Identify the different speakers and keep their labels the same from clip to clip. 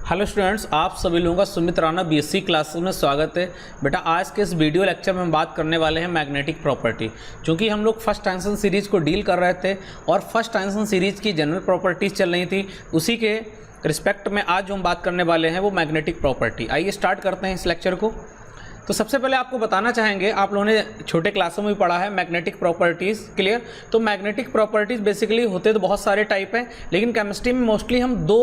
Speaker 1: Hello students, आप सभी लोगों का सुमित राणा बीएससी क्लासेस में स्वागत है। बेटा आज के इस वीडियो लेक्चर में हम बात करने वाले हैं मैग्नेटिक प्रॉपर्टी। क्योंकि हम लोग फर्स्ट टेंशन सीरीज को डील कर रहे थे और फर्स्ट टेंशन सीरीज की जनरल प्रॉपर्टीज चल रही थी, उसी के रिस्पेक्ट में आज जो हम बात करने वाले हैं वो मैग्नेटिक प्रॉपर्टी। आइए स्टार्ट करते हैं इस लेक्चर को। तो सबसे पहले आपको बताना चाहेंगे, आप लोगों ने छोटे क्लासों में भी पढ़ा है मैग्नेटिक प्रॉपर्टीज़, क्लियर। तो मैग्नेटिक प्रॉपर्टीज़ बेसिकली होते तो बहुत सारे टाइप हैं, लेकिन केमिस्ट्री में मोस्टली हम दो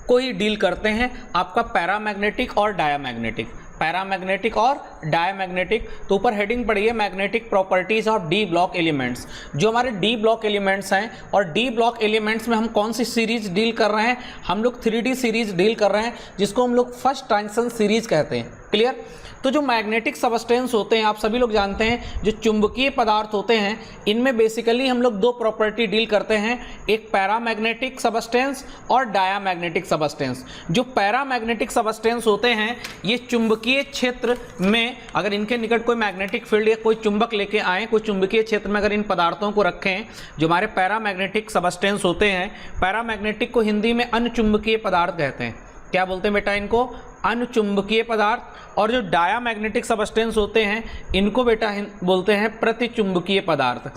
Speaker 1: को ही डील करते हैं, आपका पैरामैग्नेटिक और डायामैग्नेटिक। पैरामैग्नेटिक और डायामैग्नेटिक। तो ऊपर हेडिंग पड़ी है magnetic properties of D block elements. जो हमारे डी ब्लॉक एलिमेंट्स हैं, और डी ब्लॉक एलिमेंट्स में हम कौन सी सीरीज डील कर रहे हैं, हम लोग 3D सीरीज डील कर रहे हैं, जिसको हम लोग फर्स्ट टेंशन सीरीज कहते हैं, क्लियर। तो जो मैग्नेटिक सबस्टेंस होते हैं, आप सभी लोग जानते हैं, जो चुंबकीय पदार्थ होते हैं, इनमें बेसिकली हम लोग दो प्रॉपर्टी डील करते हैं, एक पैरामैग्नेटिक सबस्टेंस और डायामैग्नेटिक सबस्टेंस। जो पैरामैग्नेटिक सबस्टेंस होते हैं, ये चुंबकीय क्षेत्र में अगर इनके निकट कोई मैग्नेटिक फील्ड या कोई चुंबक लेके आए, कोई चुंबकीय क्षेत्र में अगर इन पदार्थों को रखें, जो हमारे पैरामैग्नेटिक सबस्टेंस होते हैं, पैरामैग्नेटिक को हिंदी में अनचुंबकीय पदार्थ कहते हैं। क्या बोलते हैं बेटा इनको? अनचुंबकीय पदार्थ। और जो डायामैग्नेटिक सबस्टेंस होते हैं, इनको बेटा बोलते हैं प्रतिचुंबकीय पदार्थ।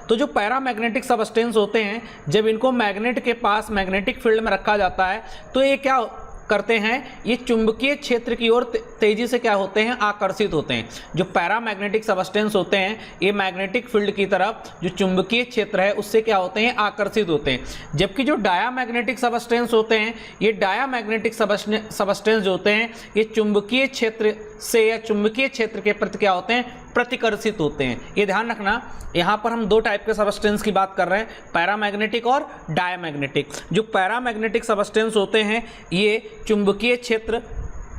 Speaker 1: तो जो पैरामैग्नेटिक सबस्टेंस होते हैं, जब इनको मैग्नेट के पास मैग्नेटिक फील्ड में रखा जाता है, तो ये क्या करते हैं, ये चुंबकीय क्षेत्र की ओर तेजी से क्या होते हैं, आकर्षित होते हैं। जो पैरामैग्नेटिक सबस्टेंस होते हैं, ये मैग्नेटिक फील्ड की तरफ जो चुंबकीय क्षेत्र है उससे क्या होते हैं, आकर्षित होते हैं। जबकि जो डायामैग्नेटिक सबस्टेंस होते हैं, ये डायामैग्नेटिक सबस्टेंस जो होते हैं, ये चुंबकीय क्षेत्र से या चुंबकीय क्षेत्र के प्रति क्या होते हैं, प्रतिकर्षित होते हैं। ये ध्यान रखना, यहाँ पर हम दो टाइप के सबस्टेंस की बात कर रहे हैं, पैरामैग्नेटिक और डायामैग्नेटिक। जो पैरामैग्नेटिक सबस्टेंस होते हैं, ये चुंबकीय क्षेत्र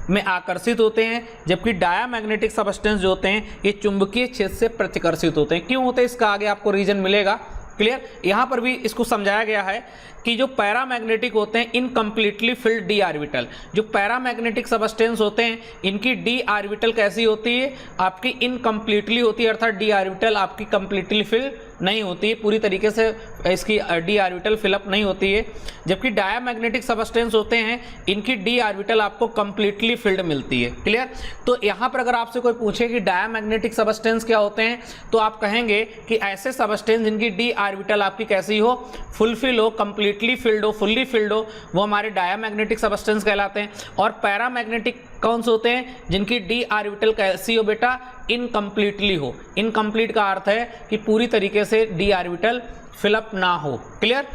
Speaker 1: में आकर्षित होते हैं, जबकि डायामैग्नेटिक सबस्टेंस जो होते हैं, ये चुंबकीय क्षेत्र से प्रतिकर्षित होते हैं। क्यों होते हैं, इसका आगे आपको रीजन मिलेगा, क्लियर। यहाँ पर भी इसको समझाया गया है कि जो पैरामैग्नेटिक होते हैं, इनकम्प्लीटली फिल्ड डी ऑर्बिटल। जो पैरामैग्नेटिक सबस्टेंस होते हैं, इनकी डी ऑर्बिटल कैसी होती है, आपकी इनकम्प्लीटली होती है, अर्थात डी ऑर्बिटल आपकी कंप्लीटली फिल नहीं होती है, पूरी तरीके से इसकी डी ऑर्बिटल फिलअप नहीं होती है। जबकि डायामैग्नेटिक सबस्टेंस होते हैं, इनकी डी ऑर्बिटल आपको कंप्लीटली फिल्ड मिलती है, क्लियर। तो यहाँ पर अगर आपसे कोई पूछे कि डायामैग्नेटिक सबस्टेंस क्या होते हैं, तो आप कहेंगे कि ऐसे सबस्टेंस जिनकी डी ऑर्बिटल आपकी कैसी हो, फुलफिल हो, कंप्लीटली फिल्ड हो, फुल्ली फिल्ड हो, वो हमारे डायामैग्नेटिक सबस्टेंस कहलाते हैं। और पैरामैग्नेटिक कौन से होते हैं, जिनकी डी ऑर्बिटल कैसी हो बेटा, इनकम्प्लीटली हो। इनकम्प्लीट का अर्थ है कि पूरी तरीके से डी ऑर्बिटल फिलअप ना हो, क्लियर।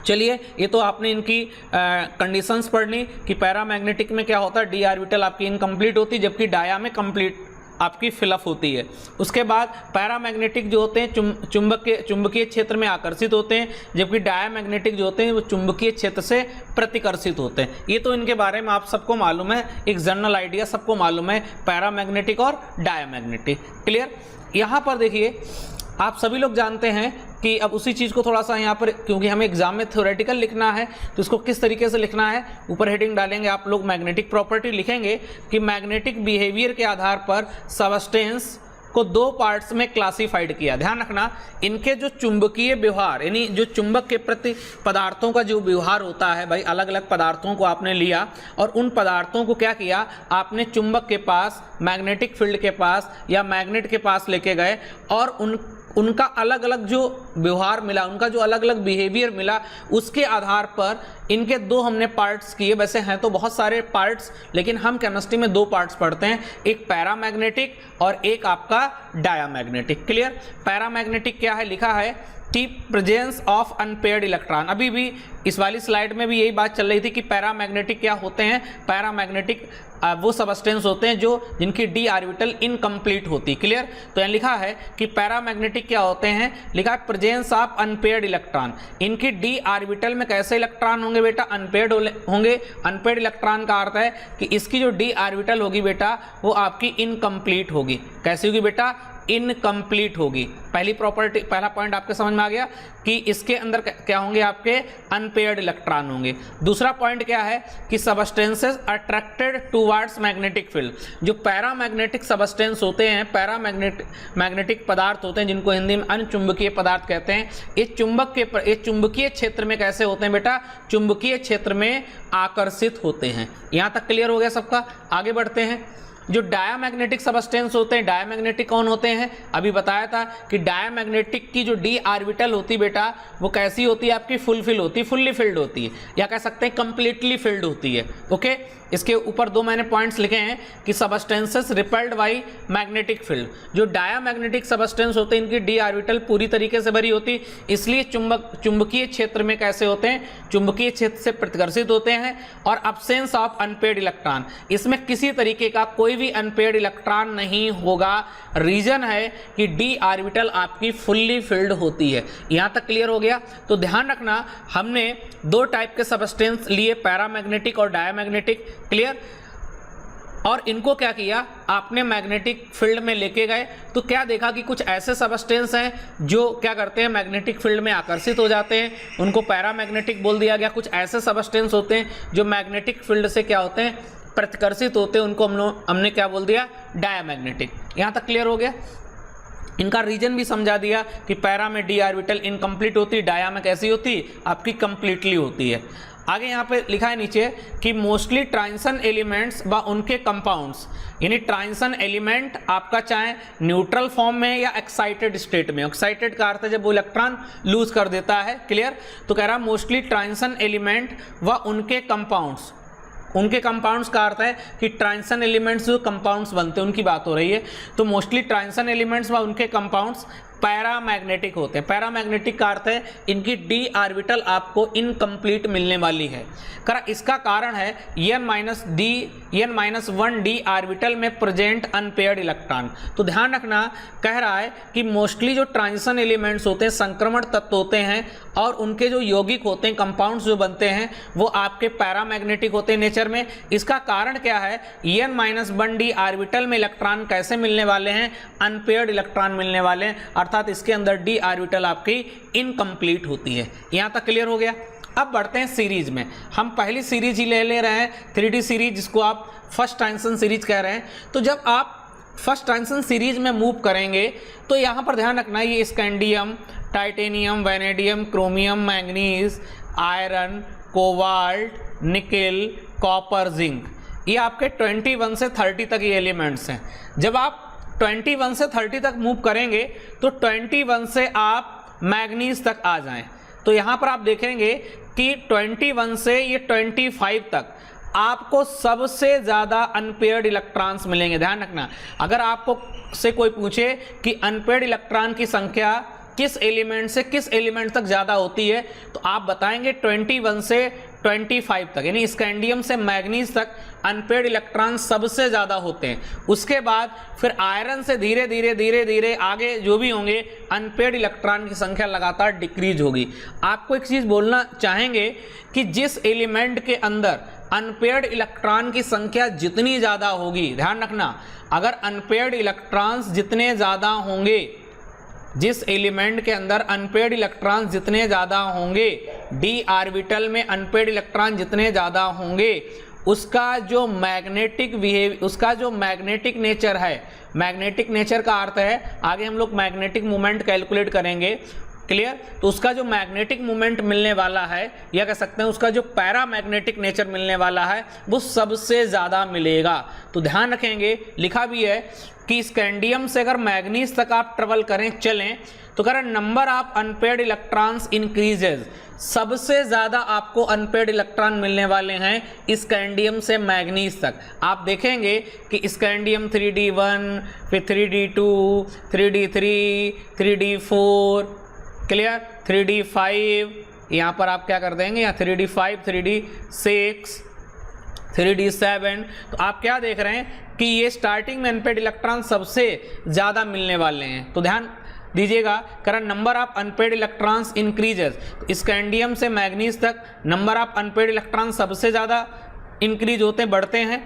Speaker 1: चलिए, ये तो आपने इनकी कंडीशंस पढ़ ली कि पैरामैग्नेटिक में क्या होता है, डी ऑर्बिटल आपकी इनकम्प्लीट होती है, जबकि डाया में कंप्लीट आपकी फिलअप होती है। उसके बाद पैरामैग्नेटिक जो होते हैं चुंबकीय क्षेत्र में आकर्षित होते हैं, जबकि डायामैग्नेटिक जो होते हैं वो चुंबकीय क्षेत्र से प्रतिकर्षित होते हैं। ये तो इनके बारे में आप सबको मालूम है, एक जनरल आइडिया सबको मालूम है, पैरामैग्नेटिक और डायामैग्नेटिक, क्लियर। यहाँ पर देखिए, आप सभी लोग जानते हैं कि अब उसी चीज़ को थोड़ा सा यहाँ पर, क्योंकि हमें एग्जाम में थ्योरेटिकल लिखना है, तो इसको किस तरीके से लिखना है, ऊपर हेडिंग डालेंगे आप लोग मैग्नेटिक प्रॉपर्टी, लिखेंगे कि मैग्नेटिक बिहेवियर के आधार पर सबस्टेंस को दो पार्ट्स में क्लासिफाइड किया। ध्यान रखना, इनके जो चुंबकीय व्यवहार, यानी जो चुंबक के प्रति पदार्थों का जो व्यवहार होता है, भाई अलग अलग पदार्थों को आपने लिया और उन पदार्थों को क्या किया, आपने चुंबक के पास, मैग्नेटिक फील्ड के पास या मैग्नेट के पास लेके गए, और उनका अलग अलग जो व्यवहार मिला, उनका जो अलग अलग बिहेवियर मिला, उसके आधार पर इनके दो हमने पार्ट्स किए। वैसे हैं तो बहुत सारे पार्ट्स, लेकिन हम केमिस्ट्री में दो पार्ट्स पढ़ते हैं, एक पैरामैग्नेटिक और एक आपका डायामैग्नेटिक, क्लियर। पैरामैग्नेटिक क्या है, लिखा है T presence of unpaired electron. अभी भी इस वाली स्लाइड में भी यही बात चल रही थी कि पैरामैग्नेटिक क्या होते हैं, पैरामैग्नेटिक वो सबस्टेंस होते हैं जो जिनकी डी ऑर्बिटल इनकम्प्लीट होती, क्लियर। तो यहाँ लिखा है कि पैरामैग्नेटिक क्या होते हैं, लिखा है प्रेजेंस ऑफ अनपेयर्ड इलेक्ट्रॉन। इनकी डी ऑर्बिटल में कैसे इलेक्ट्रॉन होंगे बेटा, अनपेयर्ड होंगे। अनपेयर्ड इलेक्ट्रॉन का अर्थ है कि इसकी जो डी ऑर्बिटल होगी बेटा, वो आपकी इनकम्प्लीट होगी। कैसी होगी बेटा, इनकम्प्लीट होगी। पहली प्रॉपर्टी, पहला पॉइंट आपके समझ में आ गया कि इसके अंदर क्या होंगे, आपके अनपेयर्ड इलेक्ट्रॉन होंगे। दूसरा पॉइंट क्या है कि substances attracted towards magnetic field, जो पैरामैग्नेटिक सबस्टेंस होते हैं, मैग्नेटिक पदार्थ होते हैं जिनको हिंदी में अनचुंबकीय पदार्थ कहते हैं, ये चुंबकीय क्षेत्र में कैसे होते हैं बेटा, चुंबकीय क्षेत्र में आकर्षित होते हैं। यहां तक क्लियर हो गया सबका? आगे बढ़ते हैं। जो डायामैग्नेटिक सबस्टेंस होते हैं, डायामैग्नेटिक कौन होते हैं, अभी बताया था कि डायामैग्नेटिक की जो डी ऑर्बिटल होती है बेटा, वो कैसी होती है, आपकी फुल्ली फिल्ड होती है, या कह सकते हैं कंप्लीटली फिल्ड होती है। ओके, इसके ऊपर दो मैंने पॉइंट्स लिखे हैं कि substances repelled by magnetic field. जो डायामैग्नेटिक सबस्टेंस होते हैं इनकी डी ऑर्बिटल पूरी तरीके से भरी होती, इसलिए चुंबकीय क्षेत्र में कैसे होते हैं, चुंबकीय क्षेत्र से प्रतिकर्षित होते हैं। और अब्सेंस ऑफ अनपेयर्ड इलेक्ट्रॉन, इसमें किसी तरीके का कोई भी अनपेयर्ड इलेक्ट्रॉन नहीं होगा। रीजन है कि डी ऑर्बिटल आपकी फुल्ली फिल्ड होती है। यहां तक क्लियर हो गया? तो ध्यान रखना, हमने दो टाइप के सबस्टेंस लिए, पैरामैग्नेटिक और डायामैग्नेटिक। क्लियर? और इनको क्या किया, आपने मैग्नेटिक फील्ड में लेके गए तो क्या देखा कि कुछ ऐसे सबस्टेंस हैं जो क्या करते हैं, मैग्नेटिक फील्ड में आकर्षित हो जाते हैं, उनको पैरामैग्नेटिक बोल दिया गया। कुछ ऐसे सबस्टेंस होते हैं जो मैग्नेटिक फील्ड से क्या होते हैं, प्रतिकर्षित होते हैं, उनको हमने क्या बोल दिया, डायामैग्नेटिक। यहां तक क्लियर हो गया? इनका रीजन भी समझा दिया कि पैरा में डी ऑर्बिटल इनकम्प्लीट होती, डाया में कैसी होती, आपकी कंप्लीटली होती है। आगे यहाँ पे लिखा है नीचे कि मोस्टली ट्रांजिशन एलिमेंट्स व उनके कंपाउंड्स, यानी ट्रांजिशन एलिमेंट आपका चाहे न्यूट्रल फॉर्म में या एक्साइटेड स्टेट में, एक्साइटेड का अर्थ है जब वो इलेक्ट्रॉन लूज कर देता है। क्लियर? तो कह रहा मोस्टली ट्रांजिशन एलिमेंट व उनके कंपाउंड्स, उनके कंपाउंड्स का अर्थ है कि ट्रांजिशन एलिमेंट्स जो कंपाउंड्स बनते हैं उनकी बात हो रही है। तो मोस्टली ट्रांजिशन एलिमेंट्स व उनके कंपाउंड्स पैरामैग्नेटिक होते हैं। पैरामैग्नेटिक का अर्थ है इनकी डी ऑर्बिटल आपको इनकम्प्लीट मिलने वाली है। इसका कारण है n-1 डी ऑर्बिटल में प्रेजेंट अनपेयर्ड इलेक्ट्रॉन। तो ध्यान रखना, कह रहा है कि मोस्टली जो ट्रांजिशन एलिमेंट्स होते हैं, संक्रमण तत्व होते हैं, और उनके जो यौगिक होते हैं, कंपाउंड्स जो बनते हैं, वो आपके पैरामैग्नेटिक होते हैं नेचर में। इसका कारण क्या है, n-1 डी ऑर्बिटल में इलेक्ट्रॉन कैसे मिलने वाले हैं, अनपेयर्ड इलेक्ट्रॉन मिलने वाले हैं, अर्थात इसके अंदर डी ऑर्बिटल आपकी इनकम्प्लीट होती है। यहां तक क्लियर हो गया? अब बढ़ते हैं सीरीज में। हम पहली सीरीज ही ले रहे हैं, 3D सीरीज, जिसको आप फर्स्ट ट्रांजिशन सीरीज कह रहे हैं। तो जब आप फर्स्ट ट्रांजिशन सीरीज में मूव करेंगे तो यहां पर ध्यान रखना, ये scandium, titanium, vanadium, chromium, manganese, iron, cobalt, nickel, copper, zinc, ये आपके 21 से 30 तक ये एलिमेंट्स हैं। जब आप 21 से 30 तक मूव करेंगे तो 21 से आप मैग्नीज तक आ जाएं। तो यहां पर आप देखेंगे कि 21 से ये 25 तक आपको सबसे ज्यादा अनपेयर्ड इलेक्ट्रॉन्स मिलेंगे। ध्यान रखना, अगर आपको से कोई पूछे कि अनपेयर्ड इलेक्ट्रॉन की संख्या किस एलिमेंट से किस एलिमेंट तक ज्यादा होती है, तो आप बताएंगे 21 से 25 तक, यानी स्कैंडियम से मैग्नीज तक अनपेयर्ड इलेक्ट्रॉन सबसे ज्यादा होते हैं। उसके बाद फिर आयरन से धीरे धीरे आगे जो भी होंगे, अनपेयर्ड इलेक्ट्रॉन की संख्या लगातार डिक्रीज होगी। आपको एक चीज बोलना चाहेंगे कि जिस एलिमेंट के अंदर अनपेयर्ड इलेक्ट्रॉन की संख्या जितनी ज्यादा होगी, ध्यान रखना, अगर अनपेयर्ड इलेक्ट्रॉन्स जितने ज्यादा होंगे, जिस एलिमेंट के अंदर अनपेयर्ड इलेक्ट्रॉन जितने ज्यादा होंगे, डी ऑर्बिटल में अनपेयर्ड इलेक्ट्रॉन जितने ज्यादा होंगे, उसका जो मैग्नेटिक नेचर है, मैग्नेटिक नेचर का अर्थ है, आगे हम लोग मैग्नेटिक मोमेंट कैलकुलेट करेंगे। क्लियर? तो उसका जो मैग्नेटिक मोमेंट मिलने वाला है, या कह सकते हैं उसका जो पैरामैग्नेटिक नेचर मिलने वाला है, वो सबसे ज्यादा मिलेगा। तो ध्यान रखेंगे, लिखा भी है कि स्कैंडियम से अगर मैग्नीज तक आप ट्रेवल करें, चलें, तो कह रहे number of unpaired electrons increases, सबसे ज्यादा आपको अनपेयर्ड इलेक्ट्रॉन मिलने वाले हैं स्कैंडियम से मैग्नीज तक। आप देखेंगे कि स्कैंडियम 3D1, फिर 3D2, 3D3, 3D4, clear, 3D5, यहाँ पर आप क्या कर देंगे, यहाँ 3D5, 3D6, 3D7। तो आप क्या देख रहे हैं कि ये स्टार्टिंग में अनपेयर्ड इलेक्ट्रॉन सबसे ज्यादा मिलने वाले हैं। तो ध्यान दीजिएगा, current number of unpaired electrons increases, scandium से मैग्नीज तक नंबर ऑफ अनपेयर्ड इलेक्ट्रॉन सबसे ज्यादा इंक्रीज होते बढ़ते हैं।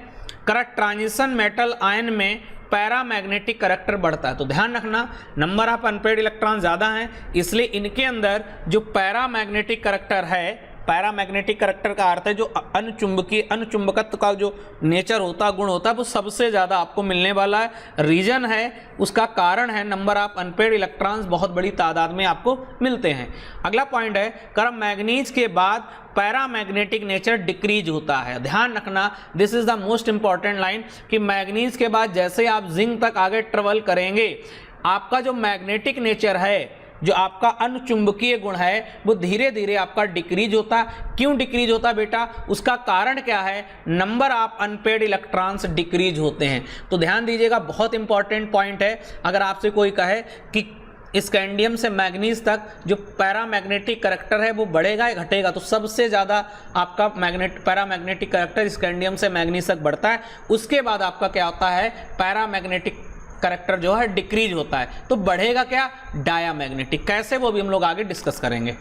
Speaker 1: करंट ट्रांजिशन मेटल आयन में पैरामैग्नेटिक करैक्टर बढ़ता है। तो ध्यान रखना, नंबर ऑफ अनपेयर्ड इलेक्ट्रॉन ज़्यादा हैं, इसलिए इनके अंदर जो पैरामैग्नेटिक करैक्टर है, पैरामैग्नेटिक करैक्टर का अर्थ है जो अनुचुंबकत्व का जो नेचर होता है, गुण होता है, वो सबसे ज़्यादा आपको मिलने वाला है। रीजन है, उसका कारण है नंबर ऑफ अनपेयर्ड इलेक्ट्रॉन्स बहुत बड़ी तादाद में आपको मिलते हैं। अगला पॉइंट है, कर मैग्नीज के बाद पैरामैग्नेटिक नेचर डिक्रीज होता है। ध्यान रखना, this is the most important line कि मैग्नीज के बाद जैसे आप जिंक तक आगे ट्रेवल करेंगे, आपका जो मैग्नेटिक नेचर है, जो आपका अनुचुंबकीय गुण है, वो धीरे धीरे आपका डिक्रीज होता है। क्यों डिक्रीज होता है बेटा? उसका कारण क्या है? Number of unpaired electrons decrease होते हैं। तो ध्यान दीजिएगा, बहुत इंपॉर्टेंट पॉइंट है। अगर आपसे कोई कहे कि स्कैंडियम से मैग्नीज तक जो पैरामैग्नेटिक करैक्टर है वो बढ़ेगा या घटेगा, तो सबसे ज़्यादा आपका पैरामैग्नेटिक करैक्टर स्कैंडियम से मैग्नीज तक बढ़ता है। उसके बाद आपका क्या होता है? पैरामैग्नेटिक करैक्टर जो है डिक्रीज होता है। तो बढ़ेगा क्या? डायामैग्नेटिक। कैसे, वो भी हम लोग आगे डिस्कस करेंगे।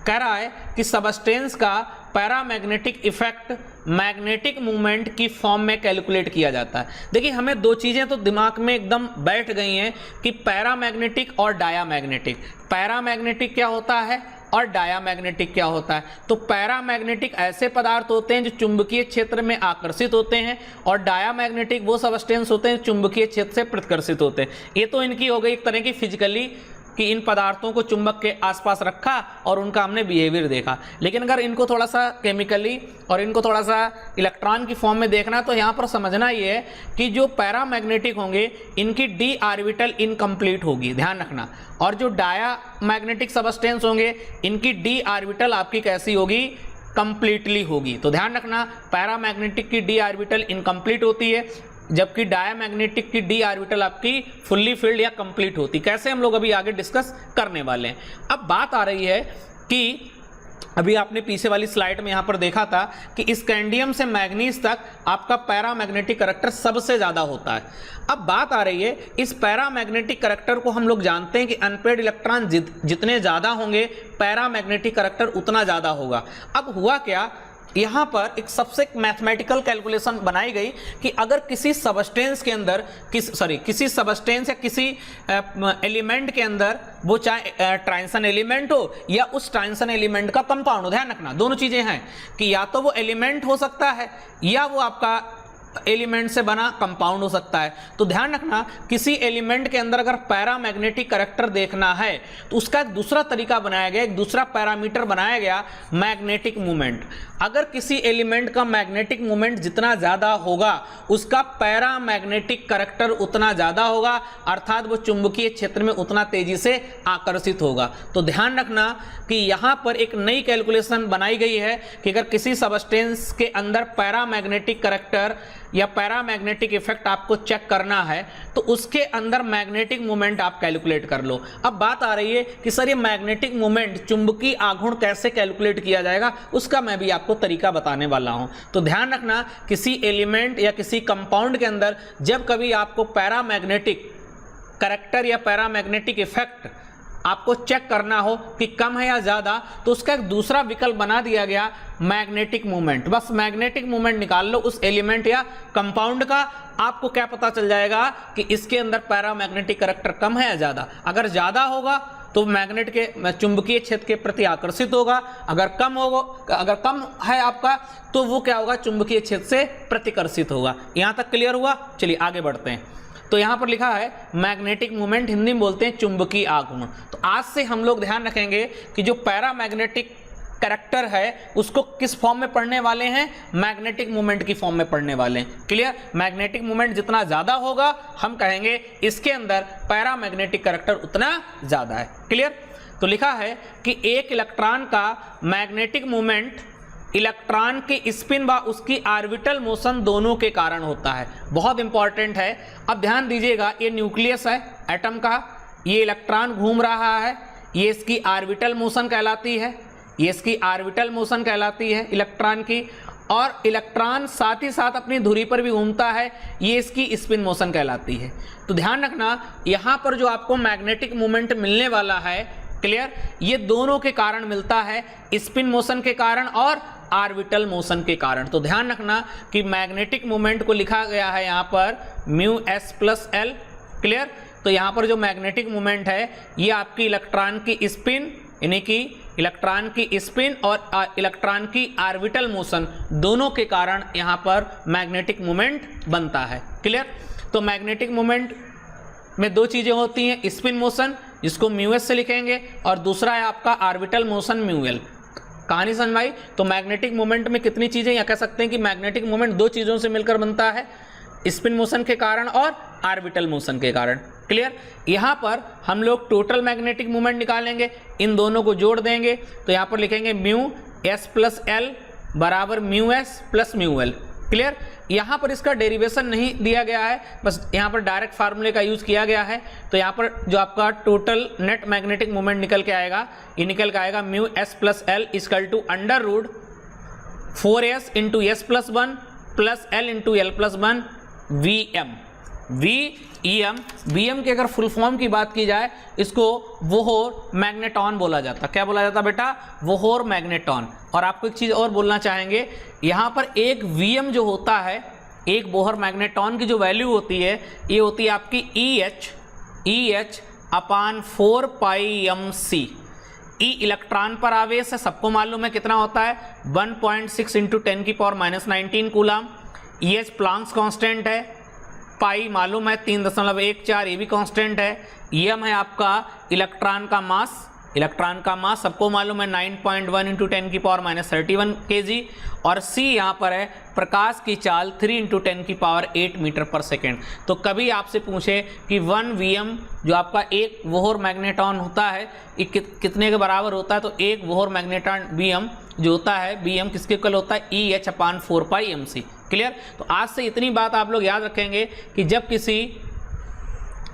Speaker 1: कह रहा है कि सबस्टेंस का पैरामैग्नेटिक इफेक्ट मैग्नेटिक मूवमेंट की फॉर्म में कैलकुलेट किया जाता है। देखिए, हमें दो चीज़ें तो दिमाग में एकदम बैठ गई हैं कि पैरामैग्नेटिक और डायामैग्नेटिक। पैरामैग्नेटिक क्या होता है और डायामैग्नेटिक क्या होता है? तो पैरामैग्नेटिक ऐसे पदार्थ होते हैं जो चुंबकीय क्षेत्र में आकर्षित होते हैं, और डायामैग्नेटिक वो सबस्टेंस होते हैं चुंबकीय क्षेत्र से प्रतिकर्षित होते हैं। ये तो इनकी हो गई एक तरह की फिजिकली, कि इन पदार्थों को चुंबक के आसपास रखा और उनका हमने बिहेवियर देखा। लेकिन अगर इनको थोड़ा सा केमिकली और इनको थोड़ा सा इलेक्ट्रॉन की फॉर्म में देखना, तो यहाँ पर समझना ये है कि जो पैरामैग्नेटिक होंगे इनकी डी ऑर्बिटल इनकम्प्लीट होगी, ध्यान रखना। और जो डायामैग्नेटिक सबस्टेंस होंगे इनकी डी ऑर्बिटल आपकी कैसी होगी? कंप्लीटली होगी। तो ध्यान रखना, पैरामैग्नेटिक की डी ऑर्बिटल इनकम्प्लीट होती है, जबकि डायामैग्नेटिक की डी ऑर्बिटल आपकी फुल्ली फिल्ड या कंप्लीट होती। कैसे, हम लोग अभी आगे डिस्कस करने वाले हैं। अब बात आ रही है कि अभी आपने पीछे वाली स्लाइड में यहाँ पर देखा था कि स्कैंडियम से मैग्नीज तक आपका पैरामैग्नेटिक करैक्टर सबसे ज़्यादा होता है। अब बात आ रही है, इस पैरामैग्नेटिक करैक्टर को हम लोग जानते हैं कि अनपेयर्ड इलेक्ट्रॉन जितने ज़्यादा होंगे पैरामैग्नेटिक करैक्टर उतना ज़्यादा होगा। अब हुआ क्या, यहाँ पर एक सबसे मैथमेटिकल कैलकुलेशन बनाई गई कि अगर किसी सबस्टेंस के अंदर किसी सबस्टेंस या किसी एलिमेंट के अंदर, वो चाहे ट्रांजिशन एलिमेंट हो या उस ट्रांजिशन एलिमेंट का कंपाउंड हो, ध्यान रखना दोनों चीजें हैं कि या तो वो एलिमेंट हो सकता है या वो आपका एलिमेंट से बना कंपाउंड हो सकता है। तो ध्यान रखना, किसी एलिमेंट के अंदर अगर पैरामैग्नेटिक करैक्टर देखना है तो उसका एक दूसरा तरीका बनाया गया, एक दूसरा पैरामीटर बनाया गया, मैग्नेटिक मूवमेंट। अगर किसी एलिमेंट का मैग्नेटिक मूवमेंट जितना ज्यादा होगा उसका पैरामैग्नेटिक करैक्टर उतना ज्यादा होगा, अर्थात वो चुंबकीय क्षेत्र में उतना तेजी से आकर्षित होगा। तो ध्यान रखना कि यहां पर एक नई कैलकुलेशन बनाई गई है कि अगर किसी सबस्टेंस के अंदर पैरामैग्नेटिक करैक्टर या पैरामैग्नेटिक इफेक्ट आपको चेक करना है तो उसके अंदर मैग्नेटिक मूवमेंट आप कैलकुलेट कर लो। अब बात आ रही है कि सर ये मैग्नेटिक मूवमेंट, चुंबकीय आघूर्ण कैसे कैलकुलेट किया जाएगा, उसका मैं भी आपको तरीका बताने वाला हूं। तो ध्यान रखना, किसी एलिमेंट या किसी कंपाउंड के अंदर जब कभी आपको पैरामैग्नेटिक करैक्टर या पैरामैग्नेटिक इफेक्ट आपको चेक करना हो कि कम है या ज्यादा, तो उसका एक दूसरा विकल्प बना दिया गया, मैग्नेटिक मूवमेंट। बस मैग्नेटिक मूवमेंट निकाल लो उस एलिमेंट या कंपाउंड का, आपको क्या पता चल जाएगा कि इसके अंदर पैरामैग्नेटिक करैक्टर कम है या ज्यादा। अगर ज्यादा होगा तो मैग्नेट के चुंबकीय क्षेत्र के प्रति आकर्षित होगा, अगर कम है आपका तो वो क्या होगा, चुंबकीय क्षेत्र से प्रतिकर्षित होगा। यहां तक क्लियर हुआ? चलिए आगे बढ़ते हैं। तो यहां पर लिखा है मैग्नेटिक मूवमेंट, हिंदी में बोलते हैं चुंबकीय आघूर्ण। तो आज से हम लोग ध्यान रखेंगे कि जो पैरामैग्नेटिक करैक्टर है उसको किस फॉर्म में पढ़ने वाले हैं, मैग्नेटिक मूवमेंट की फॉर्म में पढ़ने वाले हैं। क्लियर? मैग्नेटिक मूवमेंट जितना ज्यादा होगा हम कहेंगे इसके अंदर पैरामैग्नेटिक करैक्टर उतना ज्यादा है। क्लियर? तो लिखा है कि एक इलेक्ट्रॉन का मैग्नेटिक मूवमेंट इलेक्ट्रॉन के स्पिन व उसकी ऑर्बिटल मोशन दोनों के कारण होता है। बहुत इंपॉर्टेंट है। अब ध्यान दीजिएगा, ये न्यूक्लियस है एटम का, ये इलेक्ट्रॉन घूम रहा है, ये इसकी ऑर्बिटल मोशन कहलाती है, ये इसकी ऑर्बिटल मोशन कहलाती है इलेक्ट्रॉन की, और इलेक्ट्रॉन साथ ही साथ अपनी धुरी पर भी घूमता है, ये इसकी स्पिन मोशन कहलाती है। तो ध्यान रखना, यहां पर जो आपको मैग्नेटिक मूवमेंट मिलने वाला है, क्लियर, ये दोनों के कारण मिलता है, स्पिन मोशन के कारण और आर्बिटल मोशन के कारण। तो ध्यान रखना कि मैग्नेटिक मोमेंट को लिखा गया है यहाँ पर mu S plus L. Clear. तो यहाँ पर जो मैग्नेटिक मोमेंट है ये आपकी इलेक्ट्रॉन की स्पिन, यानी कि इलेक्ट्रॉन की स्पिन और इलेक्ट्रॉन की ऑर्बिटल मोशन दोनों के कारण यहाँ पर मैग्नेटिक मोमेंट बनता है। क्लियर। तो मैग्नेटिक मोमेंट में दो चीजें होती हैं, स्पिन मोशन जिसको म्यू एस से लिखेंगे और दूसरा है आपका ऑर्बिटल मोशन म्यू एल। कहानी समझ में आई। तो मैग्नेटिक मोमेंट में कितनी चीजें, या कह सकते हैं कि मैग्नेटिक मोमेंट दो चीजों से मिलकर बनता है, स्पिन मोशन के कारण और ऑर्बिटल मोशन के कारण। क्लियर। यहाँ पर हम लोग टोटल मैग्नेटिक मोमेंट निकालेंगे, इन दोनों को जोड़ देंगे तो यहाँ पर लिखेंगे म्यू एस प्लस एल बराबर mu S plus mu L. Clear. यहाँ पर इसका डेरिवेशन नहीं दिया गया है, बस यहाँ पर डायरेक्ट फार्मूले का यूज किया गया है। तो यहाँ पर जो आपका टोटल नेट मैग्नेटिक मोमेंट निकल के आएगा, ये निकल के आएगा mu S plus L equal to under root 4s into S plus 1 plus L into L plus 1 V M. V M की अगर फुल फॉर्म की बात की जाए, इसको वोहोर मैग्नेटॉन बोला जाता। क्या बोला जाता बेटा? वोहोर मैग्नेटॉन। और आपको एक चीज और बोलना चाहेंगे, यहाँ पर एक वी एम जो होता है, एक वोहोर मैग्नेटॉन की जो वैल्यू होती है, ये होती है आपकी ई एच अपान 4 पाई एम सी। ई इलेक्ट्रॉन पर आवेश है, सबको मालूम है कितना होता है, 1.6 इंटू 10 की power -19 coulomb. E H Planck's constant है, पाई मालूम है 3.14, ये भी कांस्टेंट है। एम है आपका इलेक्ट्रॉन का मास, इलेक्ट्रॉन का मास सबको मालूम है 9.1 इंटू 10 की पावर -31 kg। और सी यहाँ पर है प्रकाश की चाल 3 इंटू 10 की पावर 8 मीटर पर सेकेंड। तो कभी आपसे पूछे कि 1 वीएम जो आपका एक वोहोर मैग्नेटॉन होता है, ये कितने के बराबर होता है, तो एक वोहोर मैग्नेटॉन वीएम जो होता है, वीएम किसके इक्वल होता है, ई एच अपान 4 पाई एम सी। क्लियर। तो आज से इतनी बात आप लोग याद रखेंगे कि जब किसी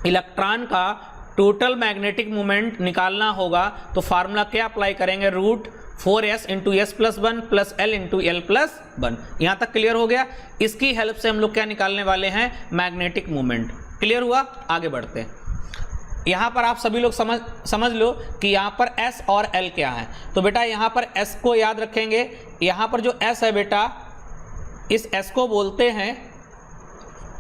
Speaker 1: इलेक्ट्रॉन का टोटल मैग्नेटिक मोमेंट निकालना होगा तो फार्मूला क्या अप्लाई करेंगे, root 4s into S plus 1 plus L into L plus 1। यहाँ तक क्लियर हो गया। इसकी हेल्प से हम लोग क्या निकालने वाले हैं, मैग्नेटिक मोमेंट। क्लियर हुआ। आगे बढ़ते हैं। यहाँ पर आप सभी लोग समझ लो कि यहाँ पर s और l क्या है। तो बेटा यहाँ पर s को याद रखेंगे, यहाँ पर जो s है बेटा, इस s को बोलते हैं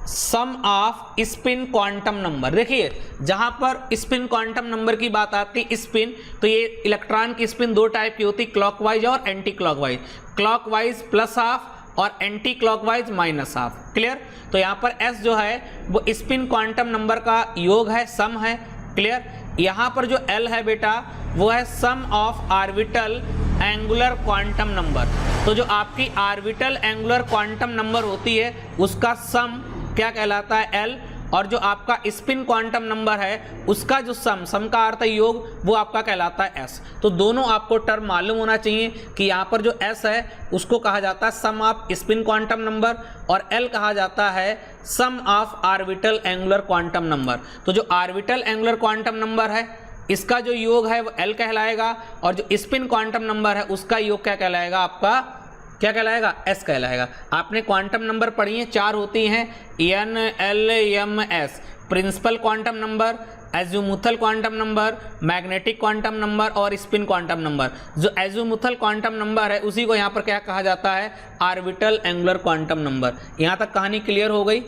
Speaker 1: सम ऑफ स्पिन क्वांटम नंबर। देखिए जहां पर स्पिन क्वांटम नंबर की बात आती है, स्पिन, तो ये इलेक्ट्रॉन की स्पिन दो टाइप की होती है, क्लॉकवाइज और anti clockwise. Clockwise plus half और anti clockwise minus half. Clear. तो यहाँ पर s जो है वो स्पिन क्वांटम नंबर का योग है, सम है। क्लियर। यहाँ पर जो l है बेटा वो है sum of orbital angular quantum number. तो जो आपकी ऑर्बिटल एंगुलर क्वांटम नंबर होती है उसका सम क्या कहलाता है, L। और जो आपका स्पिन क्वांटम नंबर है उसका जो सम का अर्थ है योग, वो आपका कहलाता है S। तो दोनों आपको टर्म मालूम होना चाहिए कि यहाँ पर जो S है उसको कहा जाता है sum of spin quantum number और L कहा जाता है sum of orbital angular quantum number. तो जो ऑर्बिटल एंगुलर क्वांटम नंबर है इसका जो योग है वो L कहलाएगा, और जो स्पिन क्वांटम नंबर है उसका योग क्या कहलाएगा, आपका क्या कहलाएगा, S कहलाएगा। आपने क्वांटम नंबर पढ़ी है, 4 होती हैं, N L M S। Principal quantum number, azimuthal quantum number, magnetic quantum number और स्पिन क्वांटम नंबर। जो एज़्यूमुथल क्वांटम नंबर है उसी को यहाँ पर क्या कहा जाता है, ऑर्बिटल एंगुलर क्वांटम नंबर। यहाँ तक कहानी क्लियर हो गई,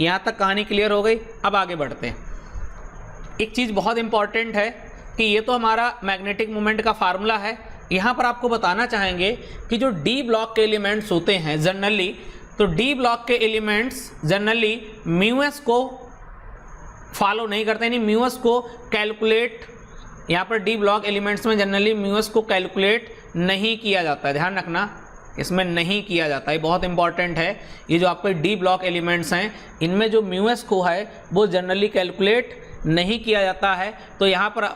Speaker 1: यहाँ तक कहानी क्लियर हो गई। अब आगे बढ़ते हैं। एक चीज़ बहुत इंपॉर्टेंट है कि ये तो हमारा मैग्नेटिक मोमेंट का फार्मूला है। यहाँ पर आपको बताना चाहेंगे कि जो डी ब्लॉक के एलिमेंट्स होते हैं जनरली, तो डी ब्लॉक के एलिमेंट्स जनरली म्यूएस को फॉलो नहीं करते, यानी म्यूएस को कैलकुलेट, यहाँ पर डी ब्लॉक एलिमेंट्स में जनरली म्यूएस को कैलकुलेट नहीं किया जाता है। ध्यान रखना, इसमें नहीं किया जाता है, बहुत इंपॉर्टेंट है। ये जो आपके डी ब्लॉक एलिमेंट्स हैं इनमें जो म्यूएस को है वो जनरली कैलकुलेट नहीं किया जाता है। तो यहाँ पर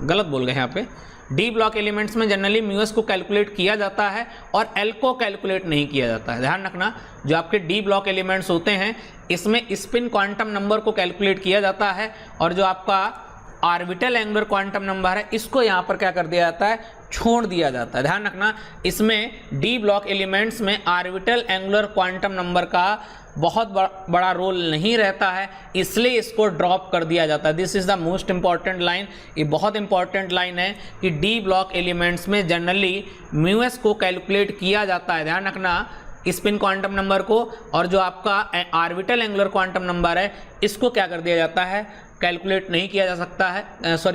Speaker 1: गलत बोल गए, यहाँ पे डी ब्लॉक एलिमेंट्स में जनरली म्यूएस को कैलकुलेट किया जाता है और एल को कैलकुलेट नहीं किया जाता है। ध्यान रखना, जो आपके डी ब्लॉक एलिमेंट्स होते हैं इसमें स्पिन क्वांटम नंबर को कैलकुलेट किया जाता है, और जो आपका ऑर्बिटल एंगुलर क्वांटम नंबर है इसको यहाँ पर क्या कर दिया जाता है, छोड़ दिया जाता है। ध्यान रखना, इसमें डी ब्लॉक एलिमेंट्स में ऑर्बिटल एंगुलर क्वांटम नंबर का बहुत बड़ा रोल नहीं रहता है, इसलिए इसको ड्रॉप कर दिया जाता है। This is the most important line. ये बहुत इंपॉर्टेंट लाइन है कि डी ब्लॉक एलिमेंट्स में जनरली म्यूएस को कैलकुलेट किया जाता है। ध्यान रखना, स्पिन क्वांटम नंबर को और जो आपका ऑर्बिटल एंगुलर क्वांटम नंबर है इसको क्या कर दिया जाता है, कैलकुलेट नहीं किया जा सकता है,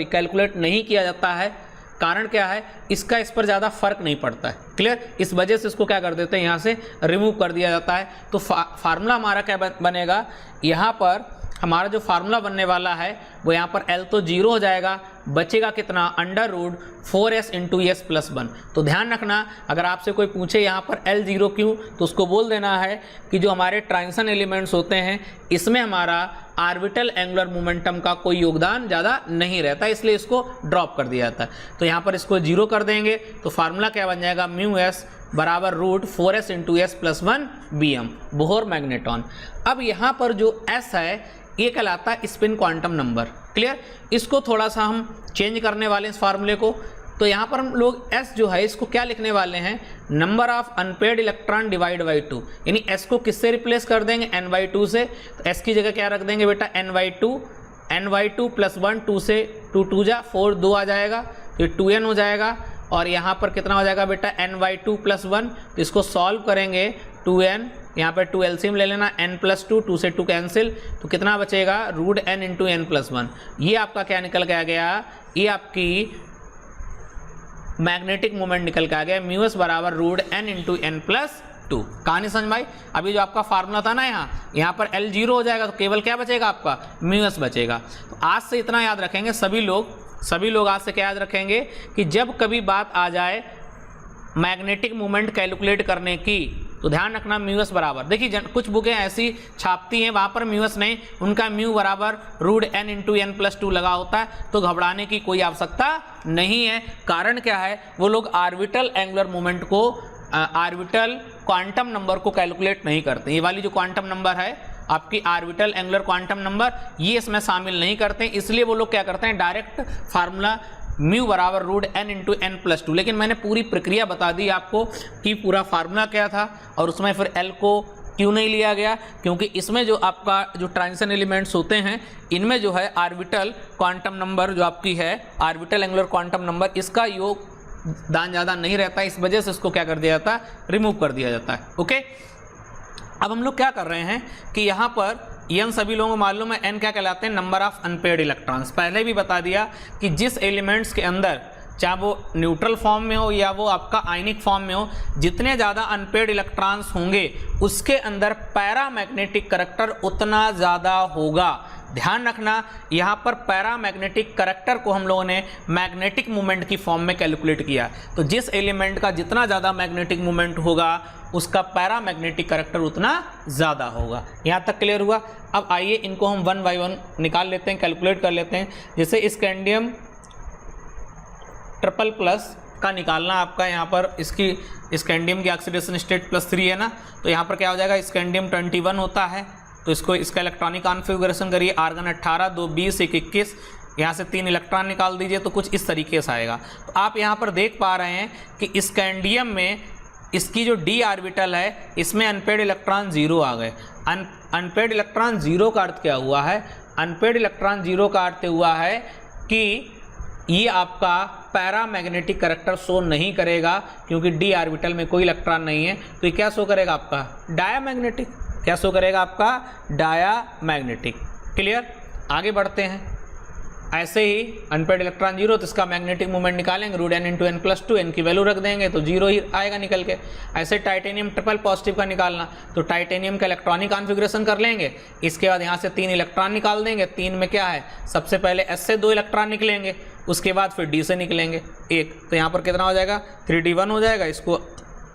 Speaker 1: कैलकुलेट नहीं किया जाता है। कारण क्या है, इसका इस पर ज़्यादा फर्क नहीं पड़ता है। क्लियर, इस वजह से इसको क्या कर देते हैं, यहाँ से रिमूव कर दिया जाता है। तो फार्मूला हमारा क्या बनेगा, यहाँ पर हमारा जो फार्मूला बनने वाला है वो यहाँ पर L तो 0 हो जाएगा, बचेगा कितना, √4s × s + 1। तो ध्यान रखना, अगर आपसे कोई पूछे यहाँ पर L 0 क्यों, तो उसको बोल देना है कि जो हमारे ट्रांजिशन एलिमेंट्स होते हैं इसमें हमारा ऑर्बिटल एंगुलर मोमेंटम का कोई योगदान ज़्यादा नहीं रहता, इसलिए इसको ड्रॉप कर दिया जाता है। तो यहाँ पर इसको 0 कर देंगे तो फार्मूला क्या बन जाएगा, μs बराबर √4s × s + 1 bm, Bohr magneton. अब यहाँ पर जो s है ये कहलाता है स्पिन क्वांटम नंबर। क्लियर, इसको थोड़ा सा हम चेंज करने वाले हैं इस फार्मूले को। तो यहाँ पर हम लोग s जो है इसको क्या लिखने वाले हैं, number of unpaired electron divide by 2, यानी s को किससे रिप्लेस कर देंगे, n/2 से। तो s की जगह क्या रख देंगे बेटा, n/2 + 1, 2 से 2 2 जा 4, 2 आ जाएगा, तो 2n हो जाएगा। और यहाँ पर कितना हो जाएगा बेटा, n/2 + 1। तो इसको सॉल्व करेंगे, 2n, यहाँ पर 2 एलसीएम ले लेना, n + 2, 2 से 2 कैंसिल, तो कितना बचेगा, √n × n + 1। ये आपका क्या निकल के आ गया, ये आपकी मैग्नेटिक मोमेंट निकल के आ गया, μs बराबर √n × n + 2। कहानी समझ भाई। अभी जो आपका फार्मूला था ना, यहाँ पर L 0 हो जाएगा, तो केवल क्या बचेगा आपका, μs बचेगा। तो आज से इतना याद रखेंगे सभी लोग आज से क्या याद रखेंगे कि जब कभी बात आ जाए मैग्नेटिक मोमेंट कैलकुलेट करने की, तो ध्यान रखना μs बराबर, देखिए कुछ बुकें ऐसी छापती हैं वहाँ पर μs नहीं, उनका μ बराबर √n × n + 2 लगा होता है, तो घबराने की कोई आवश्यकता नहीं है। कारण क्या है, वो लोग ऑर्बिटल एंगुलर मोमेंट को, ऑर्बिटल क्वांटम नंबर को कैलकुलेट नहीं करते। ये वाली जो क्वांटम नंबर है आपकी ऑर्बिटल एंगुलर क्वांटम नंबर, ये इसमें शामिल नहीं करते, इसलिए वो लोग क्या करते हैं, डायरेक्ट फार्मूला μ बराबर √n × n + 2। लेकिन मैंने पूरी प्रक्रिया बता दी आपको कि पूरा फार्मूला क्या था और उसमें फिर L को क्यों नहीं लिया गया, क्योंकि इसमें जो आपका जो ट्रांजिशन एलिमेंट्स होते हैं इनमें जो है ऑर्बिटल क्वांटम नंबर जो आपकी है, ऑर्बिटल एंगुलर क्वांटम नंबर, इसका योगदान ज़्यादा नहीं रहता, इस वजह से इसको क्या कर दिया जाता है, रिमूव कर दिया जाता है। ओके, अब हम लोग क्या कर रहे हैं कि यहाँ पर n सभी लोगों को मालूम है, n क्या कहलाते हैं, नंबर ऑफ अनपेयर्ड इलेक्ट्रॉन्स। पहले भी बता दिया कि जिस एलिमेंट्स के अंदर, चाहे वो न्यूट्रल फॉर्म में हो या वो आपका आयनिक फॉर्म में हो, जितने ज़्यादा अनपेयर्ड इलेक्ट्रॉन्स होंगे उसके अंदर पैरामैग्नेटिक करैक्टर उतना ज़्यादा होगा। ध्यान रखना, यहाँ पर पैरामैग्नेटिक करैक्टर को हम लोगों ने मैग्नेटिक मोमेंट की फॉर्म में कैलकुलेट किया। तो जिस एलिमेंट का जितना ज़्यादा मैग्नेटिक मोमेंट होगा उसका पैरामैग्नेटिक करैक्टर उतना ज़्यादा होगा। यहाँ तक क्लियर हुआ। अब आइए इनको हम 1 by 1 निकाल लेते हैं, कैलकुलेट कर लेते हैं। जैसे स्कैंडियम ट्रिपल+ का निकालना आपका, यहाँ पर इसकी स्कैंडियम की ऑक्सीडेशन स्टेट +3 है ना, तो यहाँ पर क्या हो जाएगा, स्कैंडियम 21 होता है, तो इसको इसका इलेक्ट्रॉनिक कॉन्फ़िगरेशन करिए, आर्गन 18, 2 20, 1 21, यहाँ से 3 इलेक्ट्रॉन निकाल दीजिए, तो कुछ इस तरीके से आएगा। तो आप यहाँ पर देख पा रहे हैं कि स्कैंडियम में इसकी जो d ऑर्बिटल है इसमें अनपेयर्ड इलेक्ट्रॉन 0 आ गए। अनपेयर्ड इलेक्ट्रॉन 0 का अर्थ क्या हुआ है, अनपेयर्ड इलेक्ट्रॉन 0 का अर्थ हुआ है कि ये आपका पैरामैग्नेटिक करैक्टर शो नहीं करेगा, क्योंकि d ऑर्बिटल में कोई इलेक्ट्रॉन नहीं है, तो ये क्या शो करेगा आपका, डायामैग्नेटिक। क्या शो करेगा आपका, डायामैग्नेटिक। क्लियर, आगे बढ़ते हैं। ऐसे ही अनपेयर्ड इलेक्ट्रॉन 0, तो इसका मैग्नेटिक मोमेंट निकालेंगे, √n × n + 2, n की वैल्यू रख देंगे तो 0 ही आएगा निकल के। ऐसे टाइटेनियम ट्रिपल+ का निकालना, तो टाइटेनियम का इलेक्ट्रॉनिक कॉन्फ़िगरेशन कर लेंगे, इसके बाद यहाँ से 3 इलेक्ट्रॉन निकाल देंगे। 3 में क्या है, सबसे पहले S से 2 इलेक्ट्रॉन निकलेंगे, उसके बाद फिर D से निकलेंगे 1, तो यहाँ पर कितना हो जाएगा, 3d1 हो जाएगा। इसको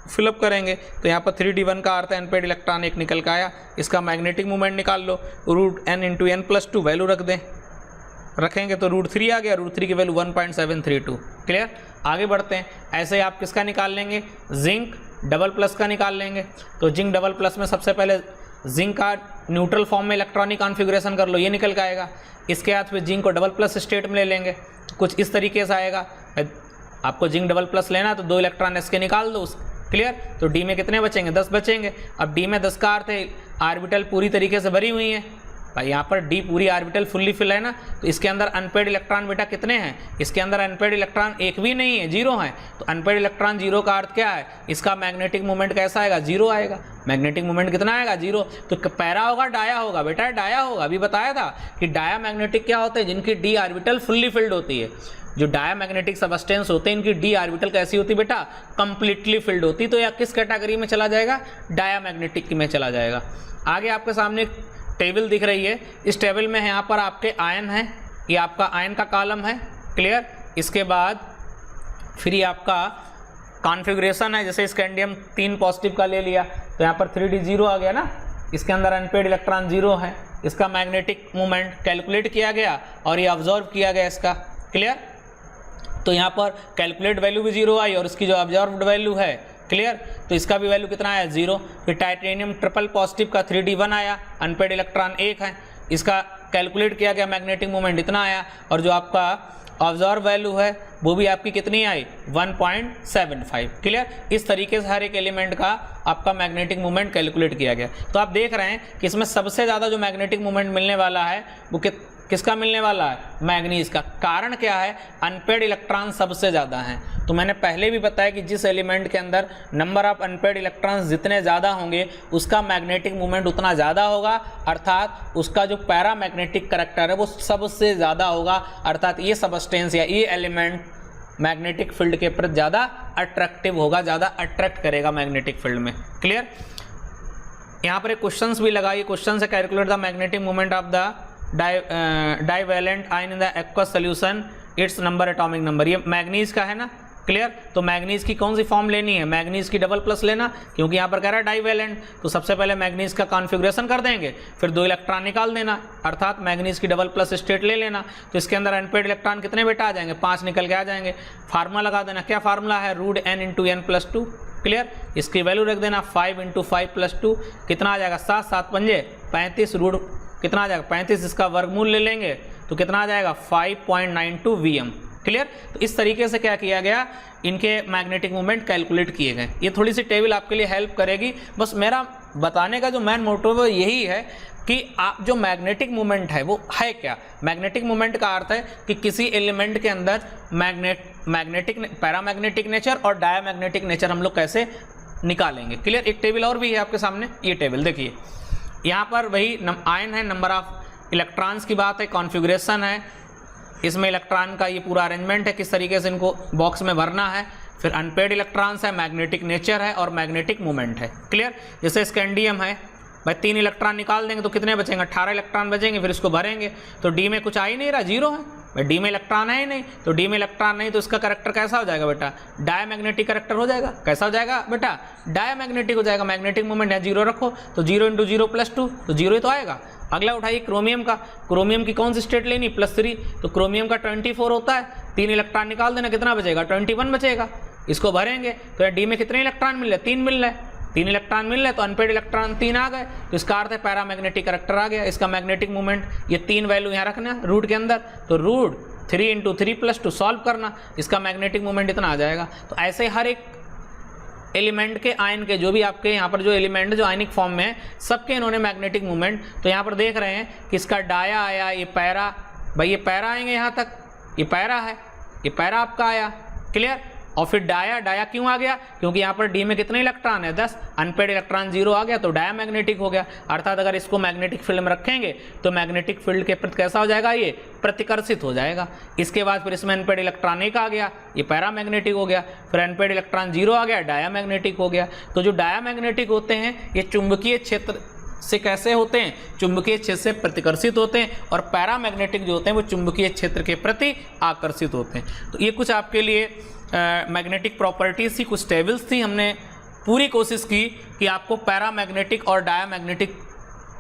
Speaker 1: फिलअप करेंगे तो यहाँ पर 3d1 का अर्थ है अनपेयर्ड इलेक्ट्रॉन 1 निकल के आया। इसका मैग्नेटिक मोमेंट निकाल लो, √n × n + 2 वैल्यू रख दें, रखेंगे तो √3 आ गया, √3 की वैल्यू 1.732। क्लियर, आगे बढ़ते हैं। ऐसे ही आप किसका निकाल लेंगे, जिंक डबल+ का निकाल लेंगे। तो जिंक डबल+ में सबसे पहले जिंक का न्यूट्रल फॉर्म में इलेक्ट्रॉनिक कॉन्फ़िगरेशन कर लो, ये निकल के आएगा। इसके बाद फिर जिंक को डबल+ स्टेट में ले लेंगे, कुछ इस तरीके से आएगा। आपको जिंक डबल+ लेना तो 2 इलेक्ट्रॉन इसके निकाल दो, क्लियर। तो डी में कितने बचेंगे, 10 बचेंगे। अब डी में 10 का अर्थ है ऑर्बिटल पूरी तरीके से भरी हुई है भाई, यहाँ पर डी पूरी ऑर्बिटल फुल्ली फिल है ना, तो इसके अंदर अनपेड इलेक्ट्रॉन बेटा कितने हैं, इसके अंदर अनपेड इलेक्ट्रॉन एक भी नहीं है, 0 है। तो अनपेड इलेक्ट्रॉन 0 का अर्थ क्या है, इसका मैग्नेटिक मोमेंट कैसा आएगा, 0 आएगा। मैग्नेटिक मोमेंट कितना आएगा, 0। तो पैरा होगा डाया होगा बेटा, डाया होगा। अभी बताया था कि डाया मैग्नेटिक क्या होते हैं, जिनकी डी ऑर्बिटल फुल्ली फिल्ड होती है। जो डायामैग्नेटिक सबस्टेंस होते हैं इनकी डी ऑर्बिटल कैसी होती है बेटा, कंप्लीटली फिल्ड होती। तो यह किस कैटेगरी में चला जाएगा, डायामैग्नेटिक में चला जाएगा। आगे आपके सामने एक टेबल दिख रही है, इस टेबल में यहाँ पर आपके आयन है, ये आपका आयन का कॉलम है, क्लियर। इसके बाद फिर ये आपका कॉन्फ़िगरेशन है, जैसे स्कैंडियम 3 पॉजिटिव का ले लिया तो यहाँ पर 3d 0 आ गया ना, इसके अंदर अनपेड इलेक्ट्रॉन 0 है, इसका मैग्नेटिक मोमेंट कैलकुलेट किया गया और ये ऑब्जर्व किया गया इसका, क्लियर। तो यहाँ पर कैलकुलेट वैल्यू भी 0 आई और इसकी जो ऑब्जर्व्ड वैल्यू है, क्लियर, तो इसका भी वैल्यू कितना आया, 0। फिर टाइटेनियम ट्रिपल पॉजिटिव का 3d1 आया, अनपेड इलेक्ट्रॉन 1 है, इसका कैलकुलेट किया गया, मैग्नेटिक मोमेंट इतना आया और जो आपका ऑब्जर्व वैल्यू है वो भी आपकी कितनी आई, 1.75, क्लियर। इस तरीके से हर एक एलिमेंट का आपका मैग्नेटिक मोमेंट कैलकुलेट किया गया। तो आप देख रहे हैं कि इसमें सबसे ज़्यादा जो मैग्नेटिक मोमेंट मिलने वाला है वो किसका मिलने वाला है, मैग्नीज का। कारण क्या है, अनपेड इलेक्ट्रॉन सबसे ज़्यादा हैं। तो मैंने पहले भी बताया कि जिस एलिमेंट के अंदर नंबर ऑफ अनपेड इलेक्ट्रॉन्स जितने ज़्यादा होंगे उसका मैग्नेटिक मोमेंट उतना ज़्यादा होगा, अर्थात उसका जो पैरामैग्नेटिक करैक्टर है वो सबसे ज़्यादा होगा, अर्थात ये सबस्टेंस या ये एलिमेंट मैग्नेटिक फील्ड के प्रति ज़्यादा अट्रैक्टिव होगा, ज़्यादा अट्रैक्ट करेगा मैग्नेटिक फील्ड में, क्लियर। यहाँ पर एक क्वेश्चन भी लगा, ये क्वेश्चन से calculate the magnetic moment of the divalent ion in the aqueous solution, it's number atomic number. ये मैग्नीज का है ना, क्लियर। तो मैग्नीज की कौन सी फॉर्म लेनी है, मैग्नीज की डबल प्लस लेना, क्योंकि यहाँ पर कह रहा है डाइवैलेंट। तो सबसे पहले मैग्नीज का कॉन्फ़िगरेशन कर देंगे, फिर 2 इलेक्ट्रॉन निकाल देना, अर्थात मैग्नीज की डबल प्लस स्टेट ले लेना। तो इसके अंदर अनपेड इलेक्ट्रॉन कितने बेटा आ जाएंगे, 5 निकल के आ जाएंगे। फार्मूला लगा देना, क्या फार्मूला है, √n × n + 2, क्लियर। इसकी वैल्यू रख देना 5 × 5 + 2, कितना आ जाएगा, 7 7 पंजे 35, रूट कितना आ जाएगा 35, इसका वर्गमूल ले लेंगे तो कितना आ जाएगा 5.92 Vm, क्लियर। तो इस तरीके से क्या किया गया, इनके मैग्नेटिक मोमेंट कैलकुलेट किए गए। ये थोड़ी सी टेबल आपके लिए हेल्प करेगी। बस मेरा बताने का जो मेन मोटिव है यही है कि आप जो मैग्नेटिक मोमेंट है वो है क्या। मैग्नेटिक मोमेंट का अर्थ है कि किसी एलिमेंट के अंदर मैग्नेटिक पैरामैग्नेटिक नेचर और डायामैग्नेटिक नेचर हम लोग कैसे निकालेंगे, क्लियर। एक टेबल और भी है आपके सामने, ये टेबल देखिए, यहाँ पर वही आयन है, नंबर ऑफ इलेक्ट्रॉन्स की बात है, कॉन्फ़िगरेशन है, इसमें इलेक्ट्रॉन का ये पूरा अरेंजमेंट है, किस तरीके से इनको बॉक्स में भरना है। फिर अनपेड इलेक्ट्रॉन्स है, मैग्नेटिक नेचर है और मैग्नेटिक मोमेंट है, क्लियर। जैसे स्कैंडियम है भाई, 3 इलेक्ट्रॉन निकाल देंगे तो कितने बचेंगे, 18 इलेक्ट्रॉन बचेंगे। फिर इसको भरेंगे तो डी में कुछ आ ही नहीं रहा, 0 है भाई, डी में इलेक्ट्रॉन है ही नहीं। तो डी में इलेक्ट्रॉन नहीं तो इसका करैक्टर कैसा हो जाएगा बेटा, डायामैग्नेटिक करैक्टर हो जाएगा। कैसा हो जाएगा बेटा, डायामैग्नेटिक हो जाएगा। मैग्नेटिक मोमेंट है 0 रखो तो 0 × 0 + 2 तो 0 ही तो आएगा। अगला उठाइए क्रोमियम का, क्रोमियम की कौन सी स्टेट लेनी, +3। तो क्रोमियम का 24 होता है, 3 इलेक्ट्रॉन निकाल देना, कितना बचेगा 21 बचेगा। इसको भरेंगे तो डी में कितने इलेक्ट्रॉन मिल रहे, 3 मिल रहे, 3 इलेक्ट्रॉन मिल रहे, तो अनपेड इलेक्ट्रॉन 3 आ गए, तो इसका अर्थ है पैरामैग्नेटिक करैक्टर आ गया। इसका मैग्नेटिक मोमेंट, ये 3 वैल्यू यहाँ रखना रूट के अंदर, तो √3 × 3 + 2 सॉल्व करना, इसका मैग्नेटिक मोमेंट इतना आ जाएगा। तो ऐसे हर एक एलिमेंट के आयन के जो भी आपके यहाँ पर जो एलिमेंट जो आयनिक फॉर्म में है सबके इन्होंने मैग्नेटिक मोमेंट। तो यहाँ पर देख रहे हैं कि इसका डाया आया, ये पैरा, भाई ये पैरा आएंगे यहाँ तक, ये पैरा है, ये पैरा आपका आया, क्लियर। और फिर डाया क्यों आ गया, क्योंकि यहाँ पर डी में कितने इलेक्ट्रॉन है, 10, अनपेड इलेक्ट्रॉन 0 आ गया तो डायामैग्नेटिक हो गया। अर्थात अगर इसको मैग्नेटिक फील्ड में रखेंगे तो मैग्नेटिक फील्ड के प्रति कैसा हो जाएगा, ये प्रतिकर्षित हो जाएगा। इसके बाद फिर इसमें अनपेड इलेक्ट्रॉन 1 आ गया, ये पैरामैग्नेटिक हो गया। फिर अनपेड इलेक्ट्रॉन 0 आ गया, डायामैग्नेटिक हो गया। तो जो डायामैग्नेटिक होते हैं ये चुंबकीय क्षेत्र से कैसे होते हैं, चुंबकीय क्षेत्र से प्रतिकर्षित होते हैं, और पैरामैग्नेटिक जो होते हैं वो चुंबकीय क्षेत्र के प्रति आकर्षित होते हैं। तो ये कुछ आपके लिए मैग्नेटिक प्रॉपर्टीज थी, कुछ टेबल्स थी। हमने पूरी कोशिश की कि आपको पैरामैग्नेटिक और डायामैग्नेटिक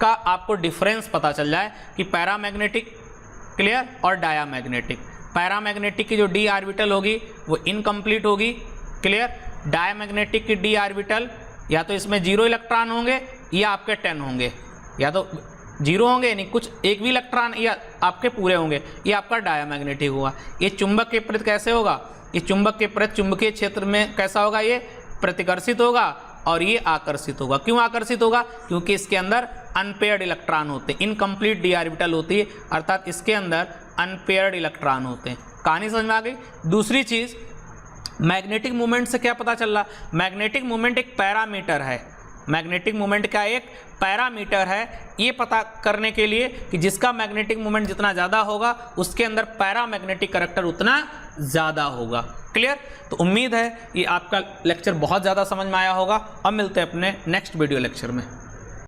Speaker 1: का आपको डिफरेंस पता चल जाए कि पैरामैग्नेटिक, क्लियर, और डायामैग्नेटिक। पैरामैग्नेटिक की जो डी ऑर्बिटल होगी वो इनकम्प्लीट होगी, क्लियर। डायामैग्नेटिक की डी ऑर्बिटल या तो इसमें 0 इलेक्ट्रॉन होंगे या आपके 10 होंगे, या तो 0 होंगे यानी कुछ एक भी इलेक्ट्रॉन या आपके पूरे होंगे, ये आपका डायामैग्नेटिक हुआ। ये चुंबक के प्रति कैसे होगा, ये चुंबक के प्रति चुंबकीय क्षेत्र में कैसा होगा, ये प्रतिकर्षित होगा और ये आकर्षित होगा। क्यों आकर्षित होगा? क्योंकि इसके अंदर अनपेयर्ड इलेक्ट्रॉन होते हैं, इनकम्प्लीट डी ऑर्बिटल होती है, अर्थात इसके अंदर अनपेयर्ड इलेक्ट्रॉन होते हैं। कहानी समझ में आ गई। दूसरी चीज, मैग्नेटिक मोमेंट से क्या पता चल रहा? मैग्नेटिक मोमेंट एक पैरामीटर है। मैग्नेटिक मोमेंट का एक पैरामीटर है, ये पता करने के लिए कि जिसका मैग्नेटिक मोमेंट जितना ज़्यादा होगा उसके अंदर पैरामैग्नेटिक करैक्टर उतना ज़्यादा होगा। क्लियर? तो उम्मीद है ये आपका लेक्चर बहुत ज़्यादा समझ में आया होगा। अब मिलते हैं अपने नेक्स्ट वीडियो लेक्चर में।